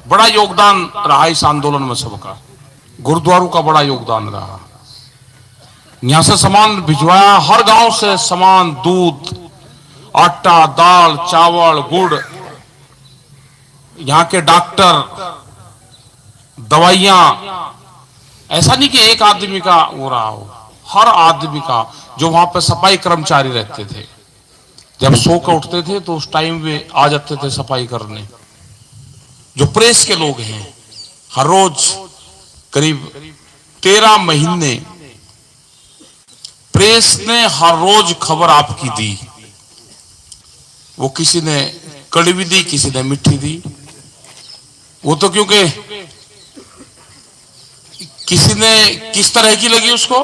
बड़ा योगदान रहा इस आंदोलन में सबका। गुरुद्वारों का बड़ा योगदान रहा। यहां से सामान भिजवाया, हर गांव से सामान, दूध, आटा, दाल, चावल, गुड़, यहाँ के डॉक्टर, दवाइयां। ऐसा नहीं कि एक आदमी का हो रहा हो, हर आदमी का। जो वहां पे सफाई कर्मचारी रहते थे, जब सो कर उठते थे तो उस टाइम वे आ जाते थे सफाई करने। जो प्रेस के लोग हैं, हर रोज करीब 13 महीने प्रेस ने हर रोज खबर आपकी दी। वो किसी ने कड़वी दी, किसी ने मीठी दी। वो तो क्योंकि किसी ने किस तरह की लगी उसको,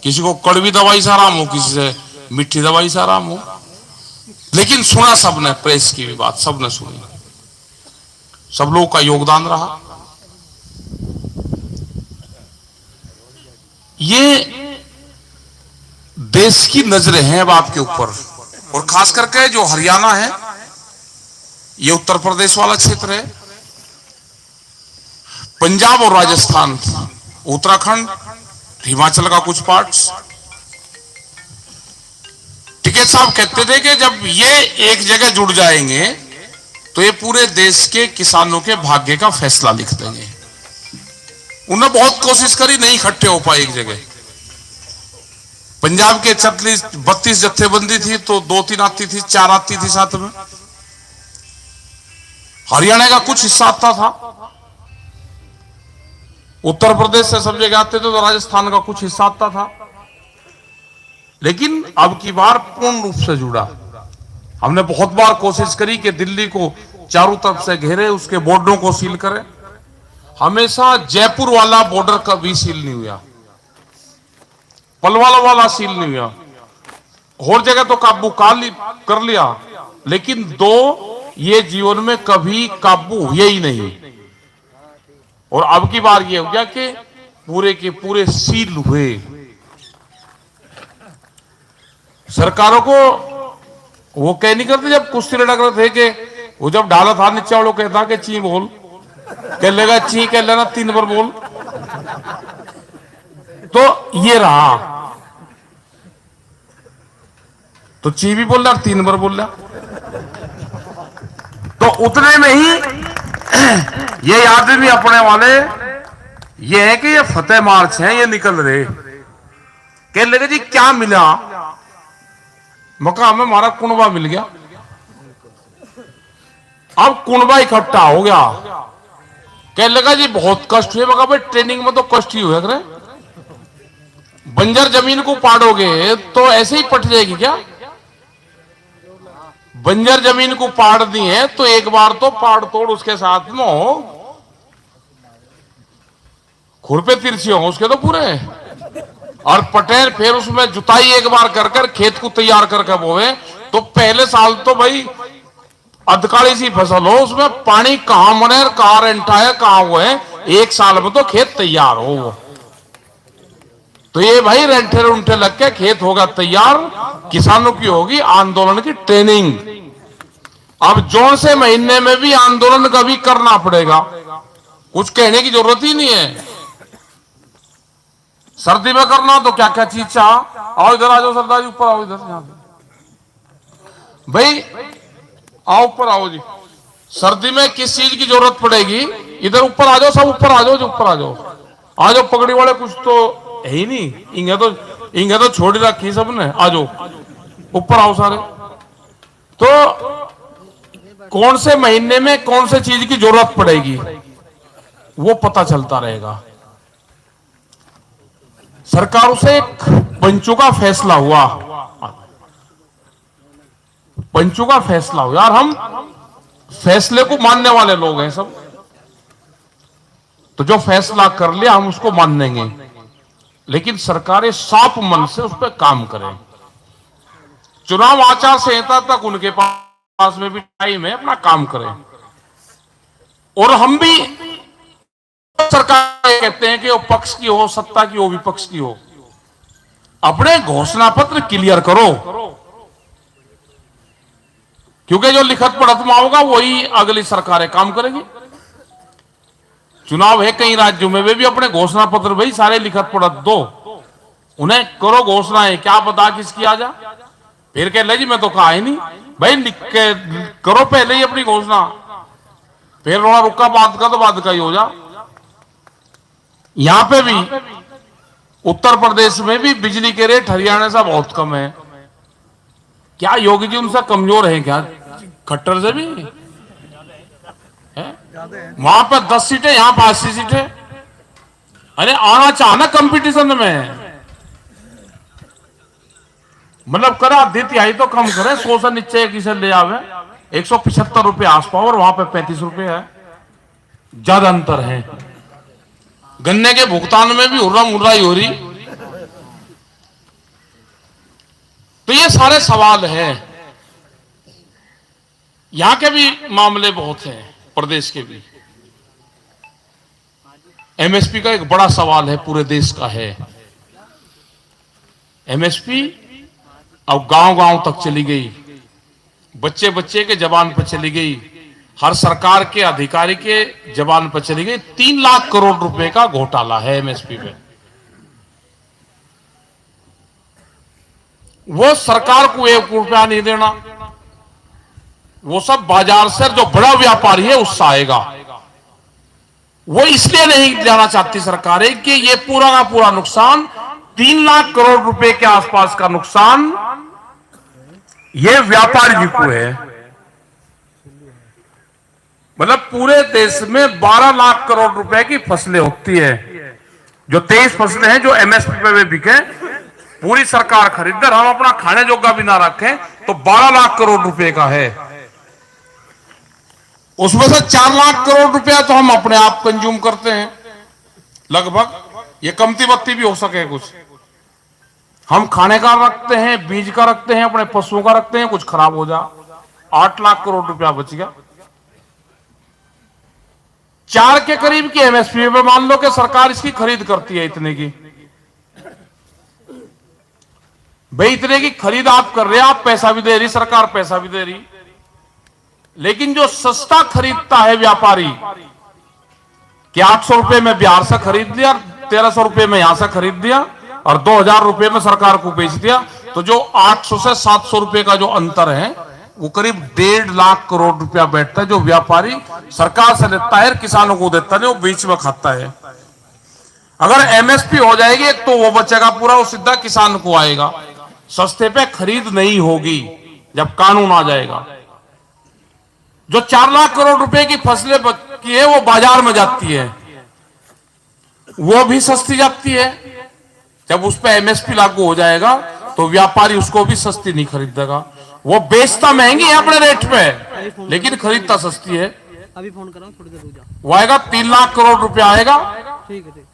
किसी को कड़वी दवाई से आराम हो, किसी से मीठी दवाई से आराम हो, लेकिन सुना सबने, प्रेस की भी बात सबने सुनी। सब लोगों का योगदान रहा। ये देश की नजरें हैं अब आपके ऊपर, और खास करके जो हरियाणा है, ये उत्तर प्रदेश वाला क्षेत्र है, पंजाब और राजस्थान, उत्तराखंड, हिमाचल का कुछ पार्ट्स। टिकैत साहब कहते थे कि जब ये एक जगह जुड़ जाएंगे तो ये पूरे देश के किसानों के भाग्य का फैसला लिख देंगे। उन्होंने बहुत कोशिश करी, नहीं इकट्ठे हो पाए एक जगह। पंजाब के 32 जत्थेबंदी थी तो 2-3 आती थी, 4 आती थी साथ में। हरियाणा का कुछ हिस्सा आता था, उत्तर प्रदेश से सब जगह आते थे, तो राजस्थान का कुछ हिस्सा आता था। लेकिन अब की बार पूर्ण रूप से जुड़ा। हमने बहुत बार कोशिश करी कि दिल्ली को चारों तरफ से घेरे, उसके बॉर्डरों को सील करें। हमेशा जयपुर वाला बॉर्डर कभी सील नहीं हुआ, पलवाला वाला सील नहीं हुआ। और जगह तो काबू कर लिया, लेकिन 2 ये जीवन में कभी काबू हुए ही नहीं। और अब की बार ये हो गया कि पूरे के पूरे सील हुए। सरकारों को वो कह नहीं करते, जब कुश्ती लड़क रहे थे कि वो जब डाला था नीचे वालों कहता कि ची बोल, कह लेगा ची, कह लेना 3 बार बोल। तो ये रहा, तो ची भी बोल रहा, 3 बार बोल रहा। तो उतने में ही ये आदमी अपने वाले ये है कि ये फतेह मार्च है, ये निकल रहे। कह लगे जी क्या मिला, मकाम में हमारा कुनबा मिल गया। अब कुनबा इकट्ठा हो गया, कह लगा जी बहुत कष्ट हुए। मगर भाई ट्रेनिंग में तो कष्ट ही हुआ करे, बंजर जमीन को पाड़ोगे तो ऐसे ही पट जाएगी क्या? बंजर जमीन को पाड़ दी है तो एक बार तो पाड़ तोड़ उसके साथ में हो, खुरपे तिरछी हो उसके तो पूरे, और पटेर फिर उसमें जुताई एक बार कर कर खेत को तैयार करके बोवे। तो पहले साल तो भाई अधकाली सी फसल हो, उसमें पानी कहां मने, कहां रेंटा है, कहां वो है, 1 साल में तो खेत तैयार हो। तो ये भाई रेंठे रुंठे लग के खेत होगा तैयार, किसानों की होगी आंदोलन की ट्रेनिंग। अब जौन से महीने में भी आंदोलन कभी करना पड़ेगा, कुछ कहने की जरूरत ही नहीं है। सर्दी में करना तो क्या क्या चीज चाह, आओ इधर आ जाओ सरदार जी, ऊपर आओ, इधर भाई आओ, ऊपर आओ जी। सर्दी में किस चीज की जरूरत पड़ेगी, इधर ऊपर आ जाओ, सब ऊपर आ जाओ, जो ऊपर आ जाओ, आ जाओ। पगड़ी वाले कुछ तो है ही नहीं, इंगे तो छोड़ रखी सबने, आ जाओ ऊपर आओ सारे। तो कौन से महीने में कौन से चीज की जरूरत पड़ेगी वो पता चलता रहेगा। सरकारों से एक पंचों का फैसला हुआ, पंचों का फैसला हुआ, यार हम फैसले को मानने वाले लोग हैं सब, तो जो फैसला कर लिया हम उसको मानेंगे, लेकिन सरकारें साफ मन से उस पर काम करें। चुनाव आचार संहिता तक उनके पास में भी टाइम है, अपना काम करें। और हम भी सरकार कहते हैं कि वो पक्ष की हो, सत्ता की हो, विपक्ष की हो, अपने घोषणा पत्र क्लियर करो, क्योंकि जो लिखत पढ़त में होगा वही अगली सरकारें काम करेगी। चुनाव है कई राज्यों में, वे भी अपने घोषणा पत्र भाई सारे लिखत पढ़त दो, उन्हें करो घोषणाएं, क्या पता किसकी आ जा। फिर कह ले जी मैं तो कहा ही नहीं, भाई लिख के करो पहले ही अपनी घोषणा, फिर रोड़ा रुक्का बात का तो बात का ही हो जा। यहां पे भी उत्तर प्रदेश में भी बिजली के रेट हरियाणा से बहुत कम है। क्या योगी जी उनसे कमजोर है क्या? खट्टर से भी है? वहां पर 10 सीटें, यहां पर 80 सीटें। अरे आना चाहना कंपटीशन में, मतलब करा आधी तिहाई तो कम करे, 100 से नीचे किसे ले आवे। 175 रुपये आस पावर, वहां पे 35 रुपये है, ज्यादा अंतर है। गन्ने के भुगतान में भी हुर्रा मुर्राई हो रही। तो ये सारे सवाल हैं, यहां के भी मामले बहुत हैं, प्रदेश के भी। एमएसपी का एक बड़ा सवाल है, पूरे देश का है। एमएसपी अब गांव गांव तक चली गई, बच्चे बच्चे के जबान पर चली गई, हर सरकार के अधिकारी के जबान पर चली गई। 3 लाख करोड़ रुपए का घोटाला है एमएसपी में। वो सरकार को 1 रुपया नहीं देना, वो सब बाजार से जो बड़ा व्यापारी है उससे आएगा। वो इसलिए नहीं देना चाहती सरकार कि ये पूरा का पूरा नुकसान, 3 लाख करोड़ रुपए के आसपास का नुकसान ये व्यापारी जी को है। मतलब पूरे देश में 12 लाख करोड़ रुपए की फसलें होती है, जो 23 फसलें हैं जो एमएसपी पे भी बिके, पूरी सरकार खरीदे, हम अपना खाने जोगा भी ना रखें तो 12 लाख करोड़ रुपए का है। उसमें से 4 लाख करोड़ रुपया तो हम अपने आप कंज्यूम करते हैं लगभग, ये कमती बत्ती भी हो सके कुछ। हम खाने का रखते हैं, बीज का रखते हैं, अपने पशुओं का रखते हैं, कुछ खराब हो जा, 8 लाख करोड़ रुपया बच गया। 4 के करीब की एमएसपी पे मान लो कि सरकार इसकी खरीद करती है इतने की। भाई इतने की खरीद आप कर रहे हैं, आप पैसा भी दे रही, सरकार पैसा भी दे रही, लेकिन जो सस्ता खरीदता है व्यापारी, कि 800 रुपए में बिहार से खरीद लिया, 1300 रुपए में यहां से खरीद दिया और 2000 रुपए में सरकार को बेच दिया, तो जो 800 से 700 रुपए का जो अंतर है वो करीब 1.5 लाख करोड़ रुपया बैठता है, जो व्यापारी सरकार से लेता है, किसानों को देता है, वो बीच में खाता है। अगर एमएसपी हो जाएगी एक तो वो बचेगा पूरा, वो सीधा किसान को आएगा, सस्ते पे खरीद नहीं होगी जब कानून आ जाएगा। जो 4 लाख करोड़ रुपए की फसलें की है वो बाजार में जाती है, वो भी सस्ती जाती है। जब उस पर एमएसपी लागू हो जाएगा तो व्यापारी उसको भी सस्ती नहीं खरीदेगा, वो बेचता महंगी है अपने रेट पे, लेकिन खरीदता सस्ती है। अभी फोन कर रहा हूं, थोड़ी देर रुक जा। वो आएगा 3 लाख करोड़ रुपया आएगा। ठीक है, ठीक।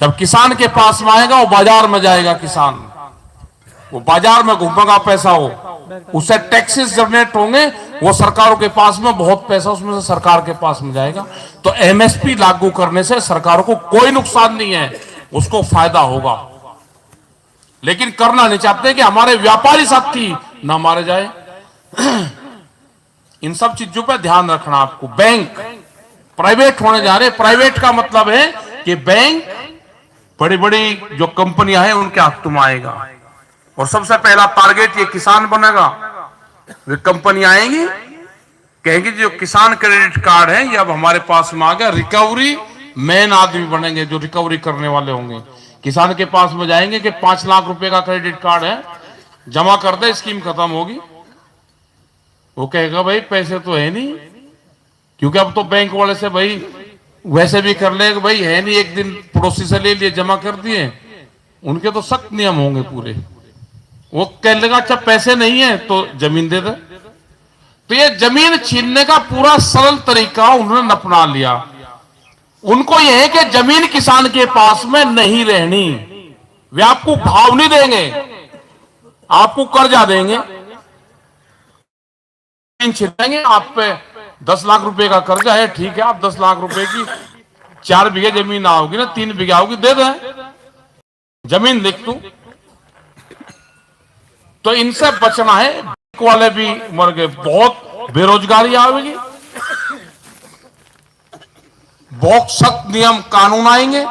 जब किसान के पास में आएगा वो बाजार में जाएगा, किसान वो बाजार में घूमेगा, पैसा हो उससे टैक्सेस जनरेट होंगे, वो सरकारों के पास में बहुत पैसा उसमें से सरकार के पास में जाएगा। तो एमएसपी लागू करने से सरकारों को कोई नुकसान नहीं है, उसको फायदा होगा, लेकिन करना नहीं चाहते कि हमारे व्यापारी साथी ना मारे जाए। इन सब चीजों पर ध्यान रखना आपको। बैंक प्राइवेट होने जा रहे, प्राइवेट का मतलब है कि बैंक बड़ी बड़ी जो कंपनियां हैं उनके हाथ तुम आएगा, और सबसे पहला टारगेट ये किसान बनेगा। वे कंपनियां आएंगी, कहेंगी जो किसान क्रेडिट कार्ड है ये अब हमारे पास में आ गया, रिकवरी मेन आदमी बनेंगे जो रिकवरी करने वाले होंगे। किसान के पास में जाएंगे कि 5 लाख रुपए का क्रेडिट कार्ड है, जमा कर दे, स्कीम खत्म होगी। वो कहेगा भाई पैसे तो है नहीं, क्योंकि अब तो बैंक वाले से भाई वैसे भी कर ले, भाई है नहीं, एक दिन पड़ोसी से ले लिए, जमा कर दिए, उनके तो सख्त नियम होंगे पूरे। वो कह लेगा अच्छा पैसे नहीं है तो जमीन दे दे। तो ये जमीन छीनने का पूरा सरल तरीका उन्होंने अपना लिया। उनको यह है कि जमीन किसान के पास में नहीं रहनी, वे आपको भाव नहीं देंगे, आपको कर्जा देंगे, छिड़ेंगे आप पे। 10 लाख रुपए का कर्जा है, ठीक है, आप 10 लाख रुपए की 4 बीघे जमीन आओगी ना, 3 बीघे आओगी, दे दे जमीन, लिख तू। तो इनसे बचना है। बैंक वाले भी मर गए, बहुत बेरोजगारी आएगी, बहुत सख्त नियम कानून आएंगे।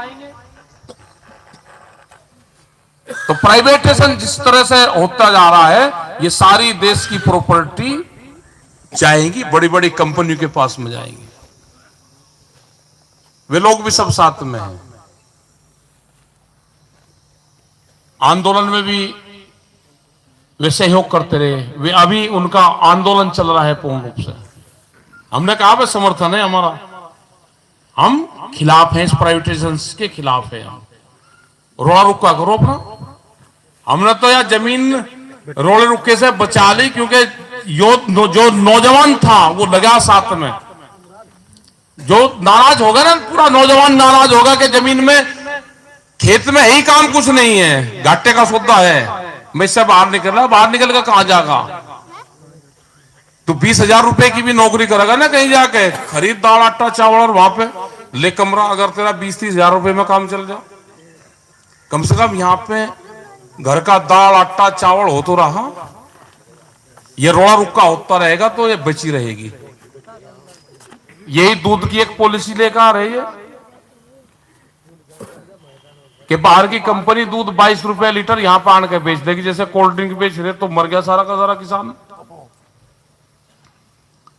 तो प्राइवेटाइजेशन जिस तरह से होता जा रहा है, ये सारी देश की प्रॉपर्टी जाएंगी, बड़ी बड़ी कंपनियों के पास में जाएंगी। वे लोग भी सब साथ में हैं। आंदोलन में भी वे सहयोग करते रहे। वे अभी उनका आंदोलन चल रहा है पूर्ण रूप से। हमने कहा वे समर्थन है हमारा, हम खिलाफ हैं, इस प्राइवेटाइजेशन के खिलाफ है। हम रोड़ा रुक्का करो अपना। हमने तो यार जमीन रोड़े रुक्के से बचा ली, क्योंकि जो नौजवान था वो लगा साथ में। जो नाराज होगा ना, पूरा नौजवान नाराज होगा कि जमीन में, खेत में ही काम कुछ नहीं है, घाटे का सौदा है, मैं इससे बाहर निकल रहा, बाहर निकल कर कहां जाएगा? तो 20,000 रुपए की भी नौकरी करेगा ना कहीं जाके, खरीद दाल आटा चावल और वहां पे ले कमरा। अगर तेरा 20-30,000 रुपए में काम चल जाए, कम से कम यहां पे घर का दाल आटा चावल हो तो रहा। ये रोड़ा रुक्का होता रहेगा तो ये बची रहेगी। यही दूध की एक पॉलिसी लेकर आ रही है कि बाहर की कंपनी दूध 22 रुपए लीटर यहां पर आन के बेच देगी। जैसे कोल्ड ड्रिंक बेच रहे, तो मर गया सारा का सारा किसान।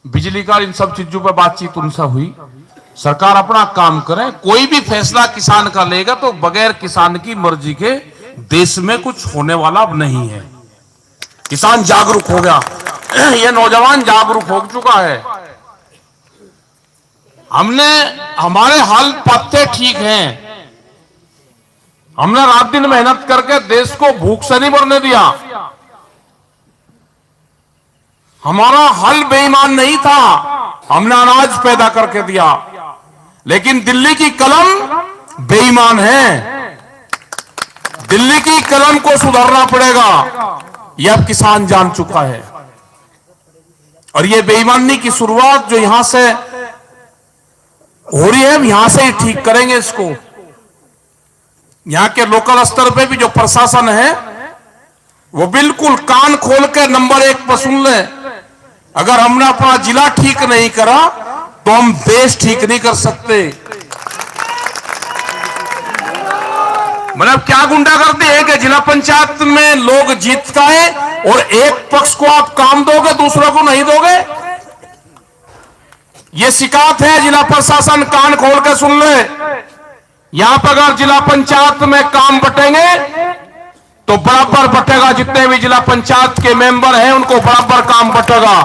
बिजली का इन सब चीजों पर बातचीत उनसे हुई। सरकार अपना काम करे। कोई भी फैसला किसान का लेगा तो बगैर किसान की मर्जी के देश में कुछ होने वाला अब नहीं है। किसान जागरूक हो गया, ये नौजवान जागरूक हो चुका है। हमारे हाल पत्ते ठीक हैं। हमने रात दिन मेहनत करके देश को भूख से नहीं मरने दिया। हमारा हल बेईमान नहीं था, हमने अनाज पैदा करके दिया। लेकिन दिल्ली की कलम बेईमान है। दिल्ली की कलम को सुधारना पड़ेगा, यह अब किसान जान चुका है। और यह बेईमानी की शुरुआत जो यहां से हो रही है, हम यहां से ही ठीक करेंगे इसको। यहां के लोकल स्तर पे भी जो प्रशासन है वो बिल्कुल कान खोल के नंबर 1 पर सुन ले। अगर हमने अपना जिला ठीक नहीं करा तो हम देश ठीक नहीं कर सकते। मतलब क्या गुंडागर्दी है कि जिला पंचायत में लोग जीत का है और एक पक्ष को आप काम दोगे, दूसरों को नहीं दोगे। ये शिकायत है, जिला प्रशासन कान खोल के सुन ले। यहां पर अगर जिला पंचायत में काम बटेंगे तो बराबर बटेगा। जितने भी जिला पंचायत के मेंबर हैं उनको बराबर काम बटेगा।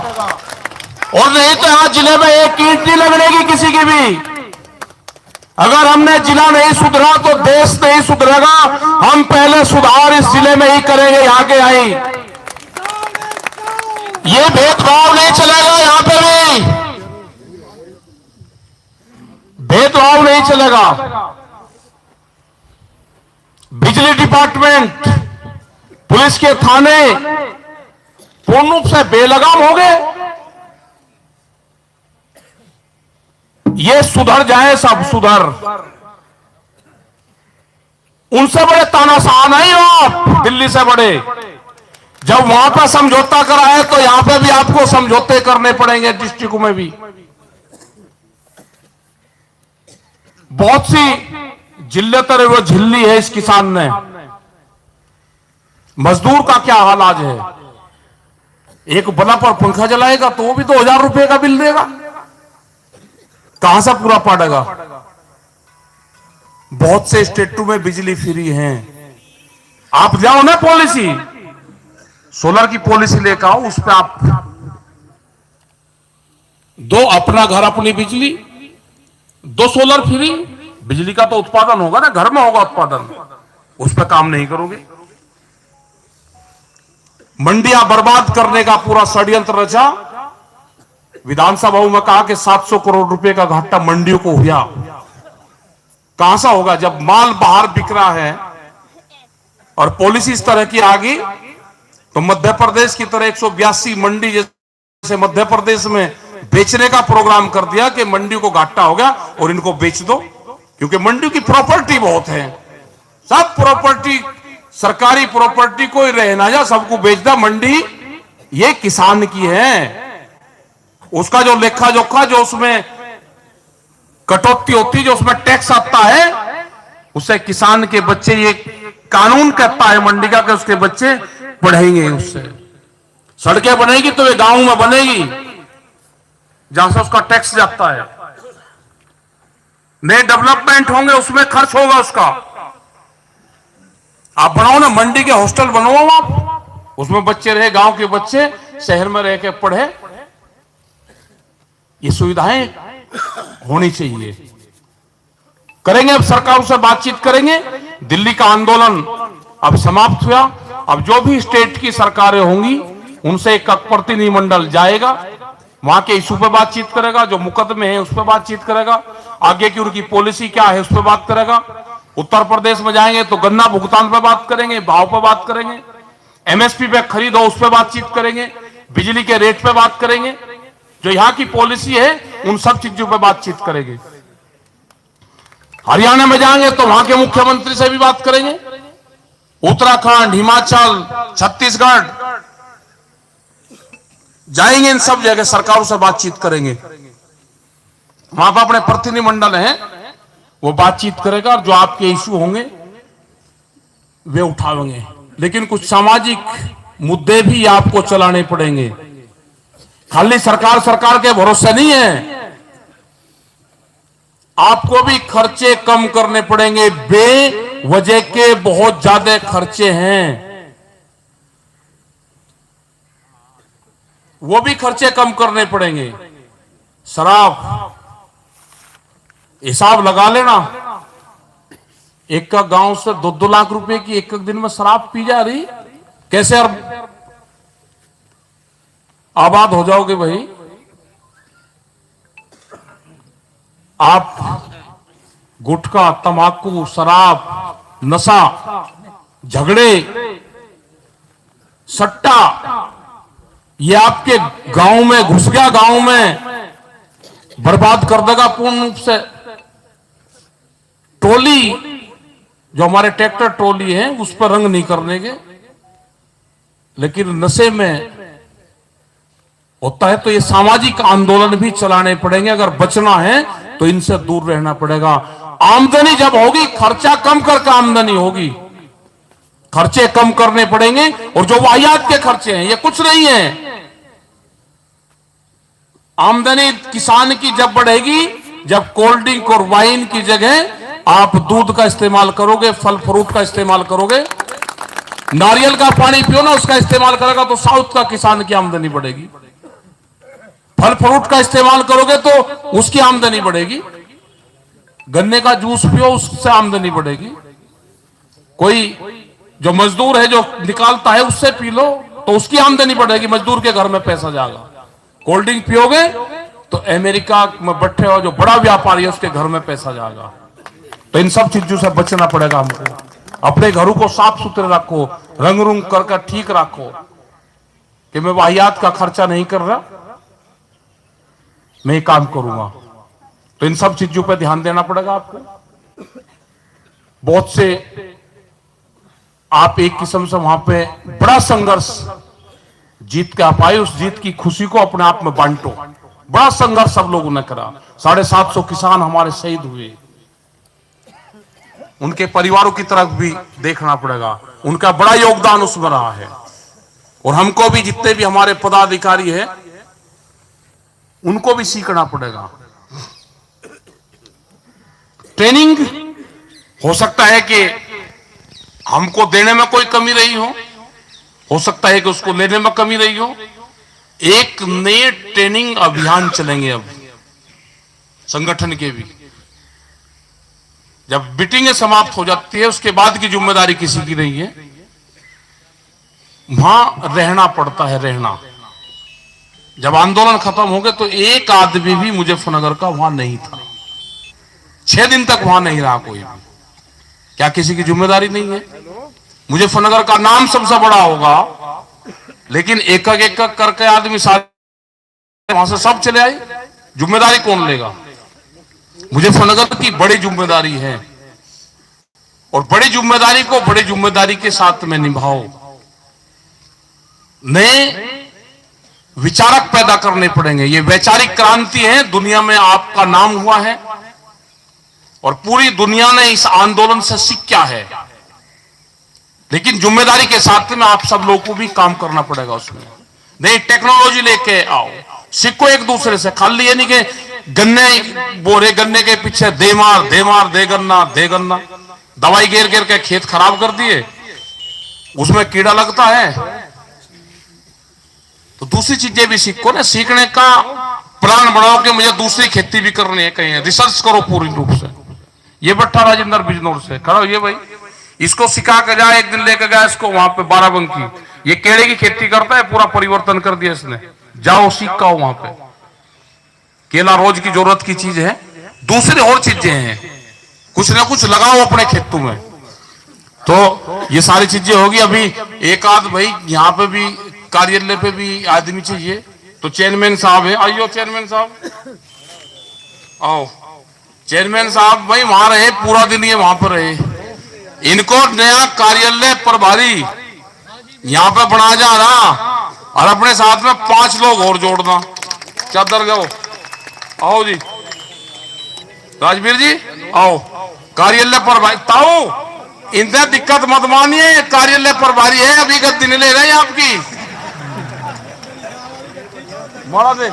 और नहीं तो यहां जिले में एक ईंट नहीं लगेगी किसी की भी। अगर हमने जिला नहीं सुधरा तो देश नहीं सुधरेगा। हम पहले सुधार इस जिले में ही करेंगे। यहां के आई ये भेदभाव नहीं चलेगा, यहां पे भी भेदभाव नहीं चलेगा। बिजली डिपार्टमेंट, पुलिस के थाने पूर्ण रूप से बेलगाम हो गए। ये सुधर जाए, सब सुधर। उनसे बड़े तानाशाह नहीं हो आप, दिल्ली से बड़े। जब वहां पर समझौता कराए तो यहां पे भी आपको समझौते करने पड़ेंगे, डिस्ट्रिक्ट में भी। बहुत सी जिल्लत वो झिल्ली है इस किसान ने। मजदूर का क्या हाल आज है। एक बना पर पंखा जलाएगा तो वो भी 2,000 रुपए का बिल देगा। कहां से पूरा पड़ेगा। बहुत से स्टेटों में बिजली फ्री है। आप जाओ ना, पॉलिसी सोलर की पॉलिसी लेकर आओ, उस पर आप दो अपना घर अपनी बिजली, 2 सोलर फ्री। बिजली का तो उत्पादन होगा ना, घर में होगा उत्पादन, उस पर काम नहीं करोगे। मंडियां बर्बाद करने का पूरा षड्यंत्र रचा। विधानसभा में कहा कि 700 करोड़ रुपए का घाटा मंडियों को हुआ। कहां से होगा जब माल बाहर बिक रहा है और पॉलिसी इस तरह की आ गई। तो मध्य प्रदेश की तरह 182 मंडी जैसे मध्य प्रदेश में बेचने का प्रोग्राम कर दिया कि मंडियों को घाटा हो गया और इनको बेच दो, क्योंकि मंडियों की प्रॉपर्टी बहुत है। सब प्रॉपर्टी सरकारी प्रॉपर्टी कोई रहना या सबको बेच दे। मंडी ये किसान की है। उसका जो लेखा जोखा जो उसमें कटौती होती है, जो उसमें टैक्स आता है, उससे किसान के बच्चे, ये कानून कहता है मंडी का कि उसके बच्चे पढ़ेंगे, उससे सड़कें बनेगी तो ये गांव में बनेगी जहां से उसका टैक्स जाता है। नए डेवलपमेंट होंगे, उसमें खर्च होगा उसका। आप बनाओ ना, मंडी के हॉस्टल बनवाओ आप, उसमें बच्चे रहे, गांव के बच्चे शहर में रह के पढ़े। ये सुविधाएं होनी चाहिए। करेंगे, अब सरकारों से बातचीत करेंगे। दिल्ली का आंदोलन अब समाप्त हुआ। अब जो भी स्टेट की सरकारें होंगी उनसे एक प्रतिनिधिमंडल जाएगा, वहां के इशू पे बातचीत करेगा, जो मुकदमे हैं उस पर बातचीत करेगा, आगे की उनकी पॉलिसी क्या है उस पर बात करेगा। उत्तर प्रदेश में जाएंगे तो गन्ना भुगतान पे बात करेंगे, भाव पे बात करेंगे, एमएसपी पे खरीदो उस पर बातचीत करेंगे, बिजली के रेट पे बात करेंगे, जो यहां की पॉलिसी है उन सब चीजों पे बातचीत करेंगे। हरियाणा में जाएंगे तो वहां के मुख्यमंत्री से भी बात करेंगे, उत्तराखंड, हिमाचल, छत्तीसगढ़ जाएंगे, इन सब जगह सरकारों से बातचीत करेंगे। वहां पर अपने प्रतिनिधिमंडल हैं, वो बातचीत करेगा और जो आपके इशू होंगे वे उठाएंगे। लेकिन कुछ सामाजिक मुद्दे भी आपको चलाने पड़ेंगे। खाली सरकार के भरोसे नहीं है, आपको भी खर्चे कम करने पड़ेंगे। बेवजह के बहुत ज्यादा खर्चे हैं, वो भी खर्चे कम करने पड़ेंगे। शराब, हिसाब लगा लेना, एक का गांव से 2-2 लाख रुपए की एक दिन में शराब पी जा रही, कैसे आबाद हो जाओगे भाई आप। गुटखा, तंबाकू, शराब, नशा, झगड़े, सट्टा, ये आपके गांव में घुस गया, गांव में बर्बाद कर देगा पूर्ण रूप से। टोली, जो हमारे ट्रैक्टर ट्रॉली है उस पर रंग नहीं करने के, लेकिन नशे में होता है तो ये सामाजिक आंदोलन भी चलाने पड़ेंगे। अगर बचना है तो इनसे दूर रहना पड़ेगा। आमदनी जब होगी, खर्चा कम करके आमदनी होगी, खर्चे कम करने पड़ेंगे। और जो वाहियात के खर्चे हैं ये कुछ नहीं है। आमदनी किसान की जब बढ़ेगी, जब कोल्ड ड्रिंक और वाइन की जगह आप दूध का इस्तेमाल करोगे, फल फ्रूट का इस्तेमाल करोगे, नारियल का पानी पियो ना, उसका इस्तेमाल करेगा तो साउथ का किसान की आमदनी बढ़ेगी। फल फ्रूट का इस्तेमाल करोगे तो उसकी आमदनी बढ़ेगी। गन्ने का जूस पियो, उससे आमदनी बढ़ेगी। कोई जो मजदूर है जो निकालता है उससे पी लो तो उसकी आमदनी बढ़ेगी, मजदूर के घर में पैसा जाएगा। कोल्ड ड्रिंक पियोगे तो अमेरिका में बैठे हो जो बड़ा व्यापारी है उसके घर में पैसा जाएगा। तो इन सब चीजों से बचना पड़ेगा हमको। अपने घरों को साफ सुथरे रखो, रंग रूंग करके ठीक रखो कि मैं वाहियात का खर्चा नहीं कर रहा, मैं काम करूंगा। तो इन सब चीजों पर ध्यान देना पड़ेगा आपको। बहुत से आप एक किस्म से वहां पे बड़ा संघर्ष जीत के आप आए, उस जीत की खुशी को अपने आप में बांटो। बड़ा संघर्ष सब लोगों ने करा, 750 किसान हमारे शहीद हुए, उनके परिवारों की तरफ भी देखना पड़ेगा, उनका बड़ा योगदान उसमें रहा है। और हमको भी, जितने भी हमारे पदाधिकारी हैं उनको भी सीखना पड़ेगा। ट्रेनिंग हो सकता है कि हमको देने में कोई कमी रही हो सकता है कि उसको लेने में कमी रही हो। एक नए ट्रेनिंग अभियान चलेंगे अब संगठन के भी। जब मीटिंगें समाप्त हो जाती है उसके बाद की जिम्मेदारी किसी की नहीं है, वहां रहना पड़ता है। रहना, जब आंदोलन खत्म हो गए तो एक आदमी भी मुजफ्फरनगर का वहां नहीं था, 6 दिन तक वहां नहीं रहा कोई भी। क्या किसी की जिम्मेदारी नहीं है? मुजफ्फरनगर का नाम सबसे बड़ा होगा, लेकिन एक एक करके आदमी सारे वहां से सब चले आए, जिम्मेदारी कौन लेगा? मुजफ्फरनगर की बड़ी जिम्मेदारी है, और बड़ी जिम्मेदारी को बड़ी जिम्मेदारी के साथ में निभाओ। नए विचारक पैदा करने पड़ेंगे। ये वैचारिक क्रांति है, दुनिया में आपका नाम हुआ है, और पूरी दुनिया ने इस आंदोलन से सीखा है, लेकिन जिम्मेदारी के साथ में आप सब लोगों को भी काम करना पड़ेगा उसमें। नहीं, टेक्नोलॉजी लेके आओ, सीखो एक दूसरे से। खाली ये नहीं कि गन्ने बोरे गन्ने के पीछे दे मार दे गन्ना दवाई घेर घेर के खेत खराब कर दिए, उसमें कीड़ा लगता है। तो दूसरी चीजें भी सीखो ना, सीखने का प्लान बनाओ कि मुझे दूसरी खेती भी करनी है, कहीं रिसर्च करो पूरी रूप से। ये भट्टा राजेंद्र बिजनौर से खड़ा हो, ये भाई इसको सिखा के जाए, एक दिन लेकर गया इसको वहां पे बाराबंकी, ये केले की खेती करता है, पूरा परिवर्तन कर दिया इसने। जाओ सीख का हो वहां पे, केला रोज की जरूरत की चीज है, दूसरी और चीजें हैं, कुछ ना कुछ लगाओ अपने खेतों में। तो ये सारी चीजें होगी। अभी एक आध भाई यहाँ पे भी कार्यालय पे भी आदमी चाहिए, तो चेयरमैन साहब है, आइयो चेयरमैन साहब आओ। चेयरमैन साहब भाई वहां रहे, पूरा दिन ये वहां पर रहे। इनको नया कार्यालय प्रभारी यहाँ पे बना जा रहा, और अपने साथ में 5 लोग और जोड़ना। चादर जाओ, आओ जी राजवीर जी आओ। कार्यालय प्रभारी ताऊ, इनसे दिक्कत मत मानिए, कार्यालय प्रभारी है, अभी का दिन ले रहे हैं आपकी। मारा दे,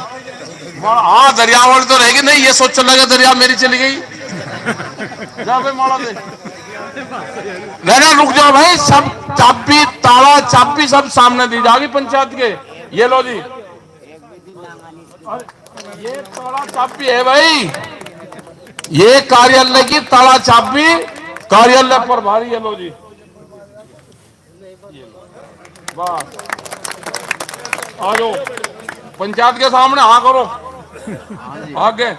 हाँ दरिया वाली तो रहेगी नहीं, ये सोच लगा दरिया मेरी चली गई। जा भाई मारा दे, रुक जाओ भाई, सब चाबी ताला चाबी सब सामने दी जाएगी पंचायत के। ये लो जी, ये ताला चाबी है भाई, ये कार्यालय की ताला चाबी, कार्यालय प्रभारी। ये लो जी, बस आ जाओ पंचायत के सामने, हाँ करो आगे।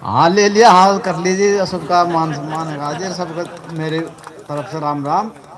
हाँ ले लिया, हाँ कर लीजिए, सबका मान सम्मान है। सबका मेरे तरफ से राम राम।